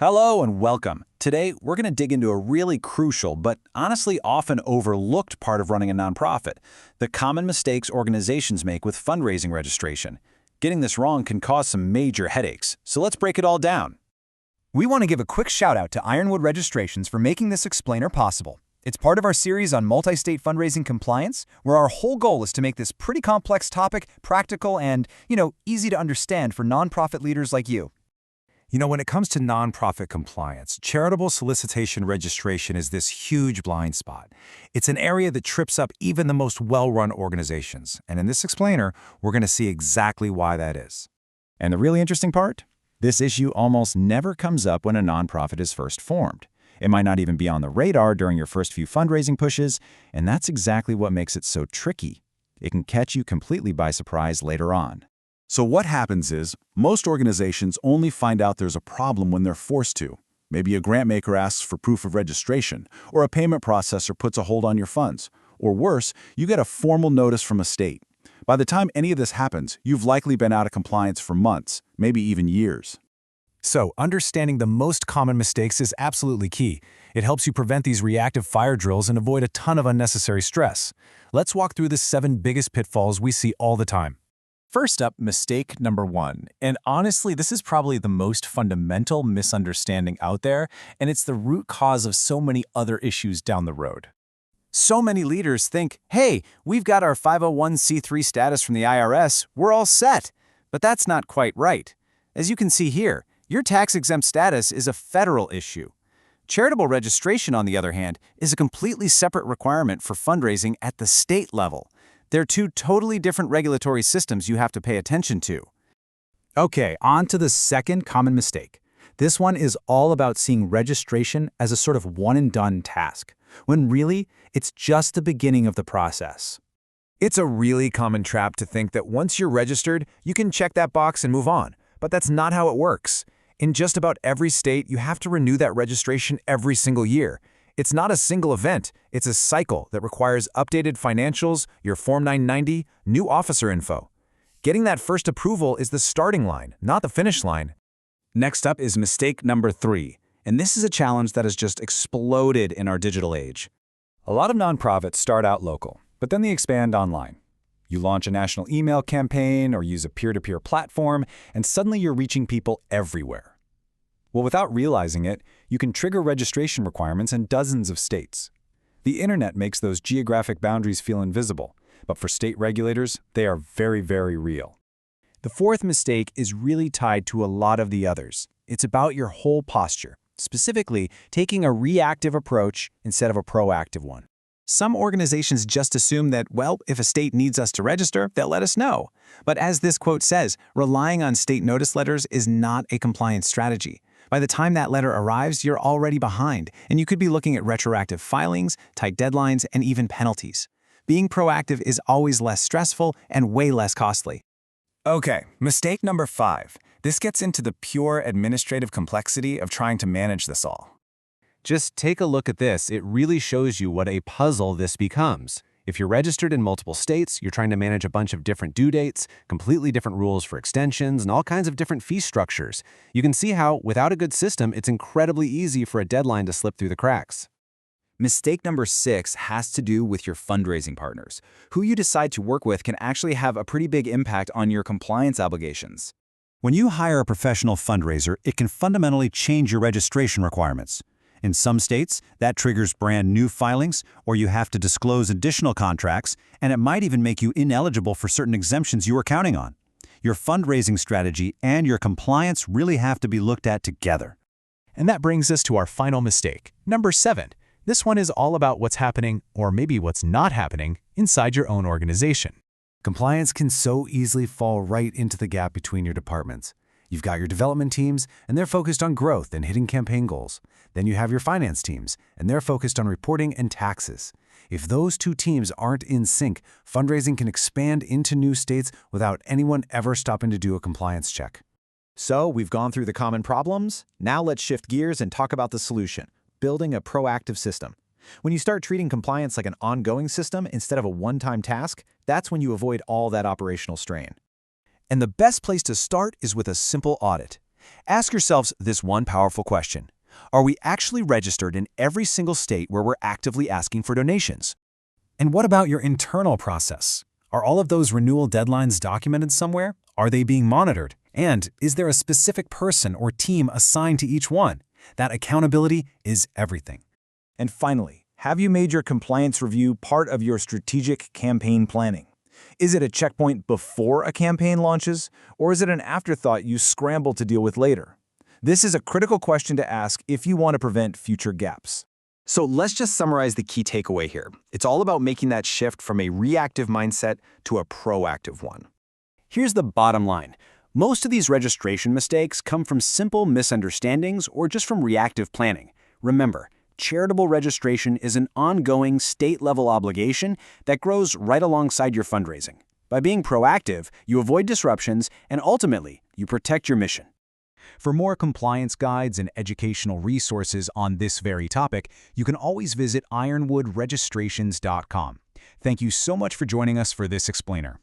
Hello and welcome. Today, we're going to dig into a really crucial, but honestly often overlooked part of running a nonprofit, the common mistakes organizations make with fundraising registration. Getting this wrong can cause some major headaches, so let's break it all down. We want to give a quick shout out to Ironwood Registrations for making this explainer possible. It's part of our series on multi-state fundraising compliance, where our whole goal is to make this pretty complex topic practical and, easy to understand for nonprofit leaders like you. When it comes to nonprofit compliance, charitable solicitation registration is this huge blind spot. It's an area that trips up even the most well-run organizations. And in this explainer, we're going to see exactly why that is. And the really interesting part? This issue almost never comes up when a nonprofit is first formed. It might not even be on the radar during your first few fundraising pushes, and that's exactly what makes it so tricky. It can catch you completely by surprise later on. So what happens is, most organizations only find out there's a problem when they're forced to. Maybe a grantmaker asks for proof of registration, or a payment processor puts a hold on your funds. Or worse, you get a formal notice from a state. By the time any of this happens, you've likely been out of compliance for months, maybe even years. So, understanding the most common mistakes is absolutely key. It helps you prevent these reactive fire drills and avoid a ton of unnecessary stress. Let's walk through the 7 biggest pitfalls we see all the time. First up, mistake number 1. And honestly, this is probably the most fundamental misunderstanding out there, and it's the root cause of so many other issues down the road. So many leaders think, hey, we've got our 501c3 status from the IRS, we're all set. But that's not quite right. As you can see here, your tax-exempt status is a federal issue. Charitable registration, on the other hand, is a completely separate requirement for fundraising at the state level. They're 2 totally different regulatory systems you have to pay attention to. Okay, on to the second common mistake. This one is all about seeing registration as a sort of one-and-done task, when really, it's just the beginning of the process. It's a really common trap to think that once you're registered, you can check that box and move on. But that's not how it works. In just about every state, you have to renew that registration every single year. It's not a single event, it's a cycle that requires updated financials, your Form 990, new officer info. Getting that first approval is the starting line, not the finish line. Next up is mistake number 3, and this is a challenge that has just exploded in our digital age. A lot of nonprofits start out local, but then they expand online. You launch a national email campaign or use a peer-to-peer platform, and suddenly you're reaching people everywhere. Well, without realizing it, you can trigger registration requirements in dozens of states. The internet makes those geographic boundaries feel invisible, but for state regulators, they are very, very real. The fourth mistake is really tied to a lot of the others. It's about your whole posture, specifically taking a reactive approach instead of a proactive one. Some organizations just assume that, well, if a state needs us to register, they'll let us know. But as this quote says, relying on state notice letters is not a compliance strategy. By the time that letter arrives, you're already behind, and you could be looking at retroactive filings, tight deadlines, and even penalties. Being proactive is always less stressful and way less costly. Okay, mistake number 5. This gets into the pure administrative complexity of trying to manage this all. Just take a look at this. It really shows you what a puzzle this becomes. If you're registered in multiple states, you're trying to manage a bunch of different due dates, completely different rules for extensions, and all kinds of different fee structures. You can see how, without a good system, it's incredibly easy for a deadline to slip through the cracks. Mistake number 6 has to do with your fundraising partners. Who you decide to work with can actually have a pretty big impact on your compliance obligations. When you hire a professional fundraiser, it can fundamentally change your registration requirements. In some states, that triggers brand new filings, or you have to disclose additional contracts, and it might even make you ineligible for certain exemptions you were counting on. Your fundraising strategy and your compliance really have to be looked at together. And that brings us to our final mistake, number 7. This one is all about what's happening, or maybe what's not happening, inside your own organization. Compliance can so easily fall right into the gap between your departments. You've got your development teams, and they're focused on growth and hitting campaign goals. Then you have your finance teams, and they're focused on reporting and taxes. If those 2 teams aren't in sync, fundraising can expand into new states without anyone ever stopping to do a compliance check. So, we've gone through the common problems. Now let's shift gears and talk about the solution, building a proactive system. When you start treating compliance like an ongoing system instead of a one-time task, that's when you avoid all that operational strain. And the best place to start is with a simple audit. Ask yourselves this one powerful question. Are we actually registered in every single state where we're actively asking for donations? And what about your internal process? Are all of those renewal deadlines documented somewhere? Are they being monitored? And is there a specific person or team assigned to each one? That accountability is everything. And finally, have you made your compliance review part of your strategic campaign planning? Is it a checkpoint before a campaign launches, or is it an afterthought you scramble to deal with later? This is a critical question to ask if you want to prevent future gaps. So let's just summarize the key takeaway here. It's all about making that shift from a reactive mindset to a proactive one. Here's the bottom line. Most of these registration mistakes come from simple misunderstandings or just from reactive planning. Remember, charitable registration is an ongoing state-level obligation that grows right alongside your fundraising. By being proactive, you avoid disruptions and ultimately, you protect your mission. For more compliance guides and educational resources on this very topic, you can always visit ironwoodregistrations.com. Thank you so much for joining us for this explainer.